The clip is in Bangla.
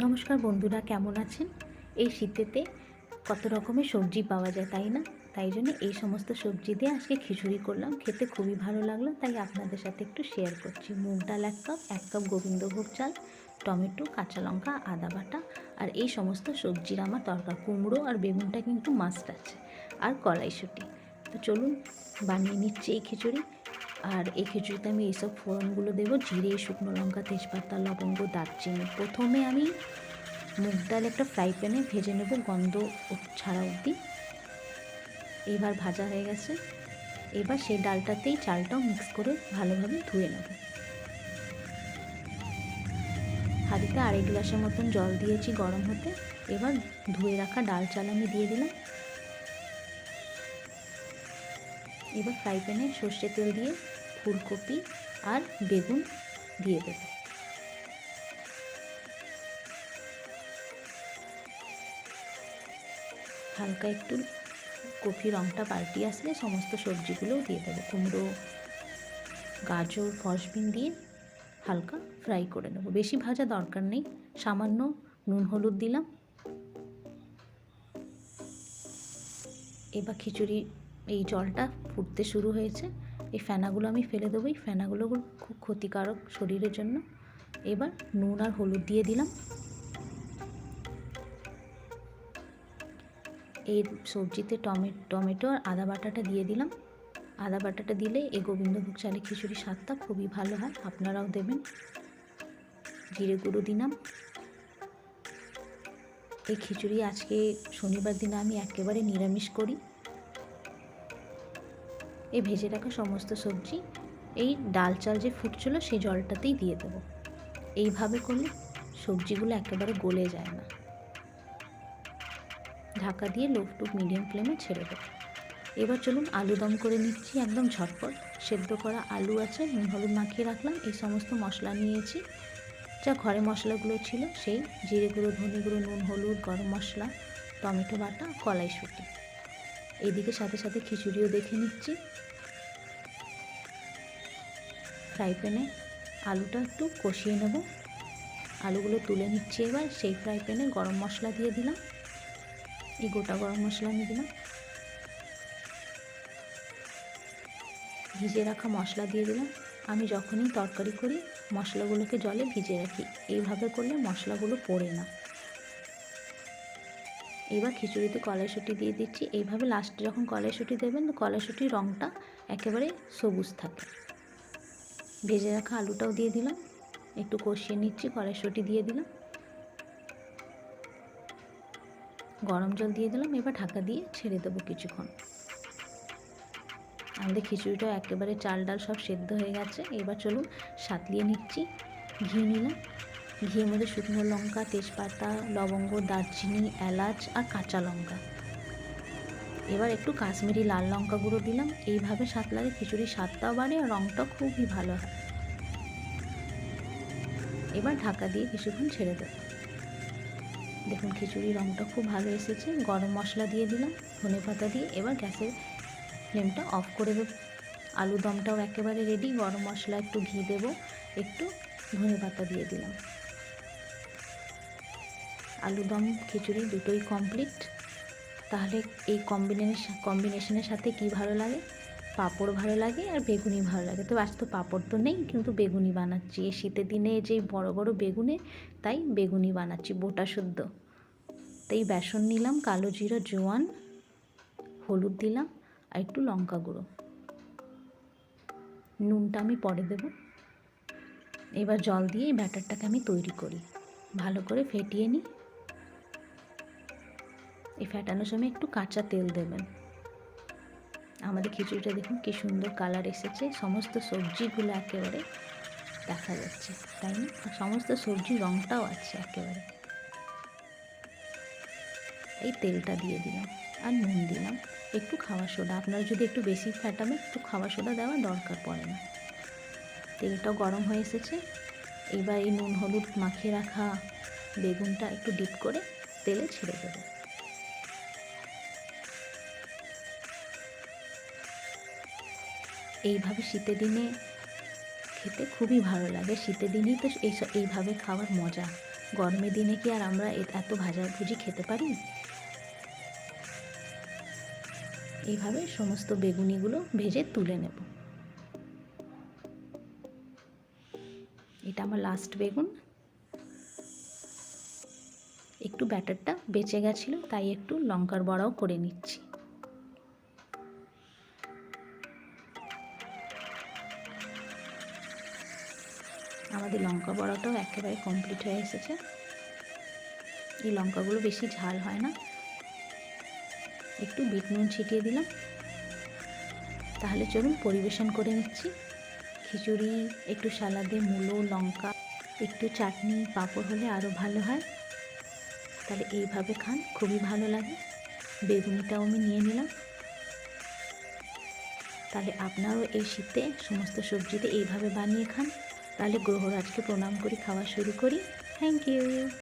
নমস্কার বন্ধুরা, কেমন আছেন? এই শীতেতে কত রকমের সবজি পাওয়া যায়, তাই না? তাই জন্য এই সমস্ত সবজি দিয়ে আজকে খিচুড়ি করলাম। খেতে খুবই ভালো লাগলো, তাই আপনাদের সাথে একটু শেয়ার করছি। মুগ ডাল 1 কাপ গোবিন্দভোগ চাল, টমেটো, কাঁচা লঙ্কা, আদা বাটা আর এই সমস্ত সবজির আমার দরকার। কুমড়ো আর বেগুনটা কিন্তু মাস্ট আছে, আর কড়াইশুঁটি। তো চলুন বানিয়ে নিচ্ছি এই খিচুড়ি। আর এই খিচুড়িতে আমি এইসব ফোড়নগুলো দেবো: জিরে, শুকনো লঙ্কা, তেজপাতা, লবঙ্গ, দারচিনি। প্রথমে আমি মুগ ডাল একটা ফ্রাই প্যানে ভেজে নেব গন্ধ ছাড়া অবধি। এইবার ভাজা হয়ে গেছে। এবার সেই ডালটাতেই চালটাও মিক্স করে ভালোভাবে ধুয়ে নেব। হাঁড়িতে 2.5 গ্লাসের মতন জল দিয়েছি গরম হতে। এবার ধুয়ে রাখা ডাল চাল আমি দিয়ে দিলাম। এবার ফ্রাই প্যানে সর্ষে তেল দিয়ে ফুলকপি আর বেগুন দিয়ে দেব। হালকা একটু কফি রঙটা পাল্টিয়ে আসলে সমস্ত সবজিগুলোও দিয়ে দেবো। কুমড়ো, গাজর, ফসবিন দিয়ে হালকা ফ্রাই করে নেব। বেশি ভাজা দরকার নেই, সামান্য নুন হলুদ দিলাম। এবার খিচুড়ি এই জলটা ফুটতে শুরু হয়েছে। এই ফেনাগুলো আমি ফেলে দেবো। এই ফেনাগুলো খুব ক্ষতিকারক শরীরের জন্য। এবার নুন আর হলুদ দিয়ে দিলাম। এই সবজিতে টমেটো আর আদা বাটাটা দিয়ে দিলাম। আদা বাটাটা দিলে এই গোবিন্দভোগ চালের খিচুড়ির স্বাদটা খুবই ভালো হয়, আপনারাও দেবেন। জিরে গুঁড়ো দিলাম। এই খিচুড়ি আজকে শনিবার দিনে আমি একেবারে নিরামিষ করি। এই ভেজে রাখা সমস্ত সবজি এই ডাল চাল যে ফুটছিল সেই জলটাতেই দিয়ে দেবো। এইভাবে করলে সবজিগুলো একেবারে গলে যায় না। ঢাকা দিয়ে লো টু মিডিয়াম ফ্লেমে ছেড়ে দেবো। এবার চলুন আলু দম করে নিচ্ছি একদম ঝটপট। সেদ্ধ করা আলু আছে, নুন হলুদ মাখিয়ে রাখলাম। এই সমস্ত মশলা নিয়েছি, যা ঘরে মশলাগুলো ছিল সেই জিরে গুঁড়ো, ধনে গুঁড়ো, নুন হলুদ, গরম মশলা, টমেটো বাটা, কড়াইশুঁটি। এইদিকে সাথে সাথে খিচুড়িও দেখে নিচ্ছি। ফ্রাই প্যানে আলুটা একটু কষিয়ে নেব। আলুগুলো তুলে নিচ্ছি। এবার সেই ফ্রাই প্যানে গরম মশলা দিয়ে দিলাম। এই গোটা গরম মশলা আমি দিলাম। ভিজিয়ে রাখা মশলা দিয়ে দিলাম। আমি যখনই তরকারি করি মশলাগুলোকে জলে ভিজিয়ে রাখি, এইভাবে করলে মশলাগুলো পড়ে না। এবার খিচুড়িতে কড়াইশুঁটি দিয়ে দিচ্ছি। এইভাবে লাস্টে যখন কড়াইশুঁটি দেবেন, তো কড়াইশুঁটির রঙটা একেবারে সবুজ থাকে। ভেজে রাখা আলুটাও দিয়ে দিলাম, একটু কষিয়ে নিচ্ছি। কড়াইশুঁটি দিয়ে দিলাম, গরম জল দিয়ে দিলাম। এবার ঢাকা দিয়ে ছেড়ে দেবো কিছুক্ষণ। আমাদের খিচুড়িটাও একেবারে চাল ডাল সব সেদ্ধ হয়ে গেছে। এবার চলুন সাঁতলিয়ে নিচ্ছি। ঘি নিলাম। ঘিয়ের মধ্যে শুকনো লঙ্কা, তেজপাতা, লবঙ্গ, দারচিনি, এলাচ আর কাঁচা লঙ্কা। এবার একটু কাশ্মীরি লাল লঙ্কা গুঁড়ো দিলাম। এইভাবে সাঁতলালে খিচুড়ির স্বাদটাও বাড়ে আর রঙটাও খুবই ভালো হয়। এবার ঢাকা দিয়ে কিছুক্ষণ ছেড়ে দেব। দেখুন খিচুড়ির রঙটা খুব ভালো এসেছে। গরম মশলা দিয়ে দিলাম, ধনেপাতা দিয়ে। এবার গ্যাসের ফ্লেমটা অফ করে দেব। আলু দমটাও একেবারে রেডি। গরম মশলা, একটু ঘি দেব, একটু ধনেপাতা দিয়ে দিলাম। আলু দম খিচুড়ি দুটোই কমপ্লিট। তাহলে এই কম্বিনেশনের সাথে কি ভালো লাগে? পাঁপড় ভালো লাগে আর বেগুনি ভালো লাগে। তো আজ তো পাঁপড় তো নেই, কিন্তু বেগুনি বানাচ্ছি এই শীতের দিনে, যেই বড় বড় বেগুনে, তাই বেগুনি বানাচ্ছি বোটা শুদ্ধ। তাই বেসন নিলাম, কালো জিরা, জোয়ান, হলুদ দিলাম আর একটু লঙ্কা গুঁড়ো। নুনটা আমি পরে দেব। এবার জল দিয়ে এই ব্যাটারটাকে আমি তৈরি করি। ভালো করে ফেটিয়ে নিই। এই ফেটানোর সময় একটু কাঁচা তেল দেবেন। আমাদের খিচুড়িটা দেখুন কি সুন্দর কালার এসেছে। সমস্ত সবজিগুলো একেবারে দেখা যাচ্ছে, তাই না? আর সমস্ত সবজির রঙটাও আছে একেবারে। এই তেলটা দিয়ে দিলাম আর নুন দিলাম, একটু খাওয়া সোডা। আপনারা যদি একটু বেশি ফ্যাটাবেন তো খাওয়া সোডা দেওয়ার দরকার পড়ে না। তেলটাও গরম হয়ে এসেছে। এবার এই নুন হলুদ মাখিয়ে রাখা বেগুনটা একটু ডিপ করে তেলে ছেড়ে দেবো। এইভাবে শীতের দিনে খেতে খুবই ভালো লাগে। শীতের দিনেই তো এইভাবে খাওয়ার মজা। গরমের দিনে কি আর আমরা এত ভাজাভুজি খেতে পারি? এইভাবে সমস্ত বেগুনিগুলো ভেজে তুলে নেব। এটা আমার লাস্ট বেগুন। একটু ব্যাটারটা বেঁচে গেছিলো, তাই একটু লঙ্কার বড়াও করে নিচ্ছি। আমাদের লঙ্কা বড়াটাও একেবারে কমপ্লিট হয়ে এসেছে। এই লঙ্কাগুলো বেশি ঝাল হয় না। একটু বিট নুন ছিটিয়ে দিলাম। তাহলে চলুন পরিবেশন করে নিচ্ছি। খিচুড়ি, একটু সালাদে মূলো, লঙ্কা, একটু চাটনি, পাঁপড় হলে আরও ভালো হয়। তাহলে এইভাবে খান, খুবই ভালো লাগে। বেগুনিটাও আমি নিয়ে নিলাম। তাহলে আপনারাও এই শীতে সমস্ত সবজিতে এইভাবে বানিয়ে খান। তাহলে গ্রহরাজকে প্রণাম করে খাওয়া শুরু করি। Thank you.